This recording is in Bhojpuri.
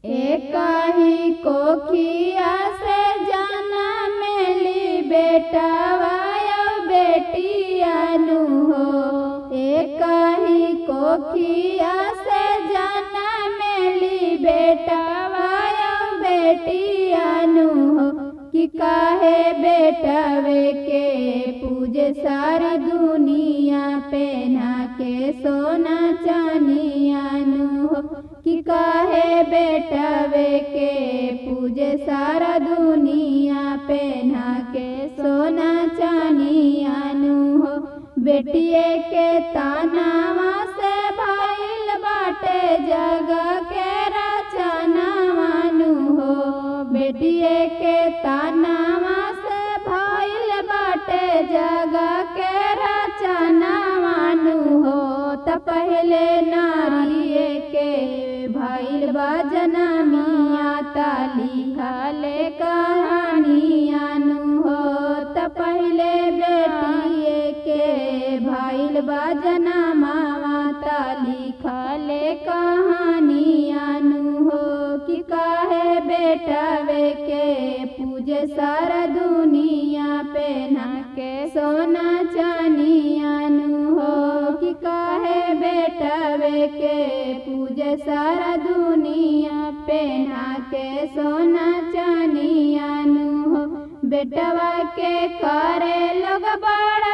एक ही कोखिया से जनमेली बेटावा बेटियानु हो। एक ही कोखिया से जनमेली बेटावा बेटियानु हो। कि काहे बेटावे के पूजे सारी दुनिया पहना के सोना चानियानु हो। कि काहे बेटावे के पूजे सारा दुनिया पहना के सोना चानियानु हो। बेटिए के तानावा से भइल बाटे जग के रचनावानु हो। बेटिए के तानावा से भइल बाटे जग के रचनावानु हो। त पहले नारिये के भइल बा जनमिया ता लिखले कहानियानु हो। त पहले बेटिए के भइल बा जनमावा ता लिखले कहानियानु हो। कि काहे बेटावे के पूजे सारा दुनिया पहना के सोना चानियानु हो। कि काहे बेटावे के पूजे सारा दुनिया पहना के सोना चानियानु हो। बेटवा के करे लोग बड़ा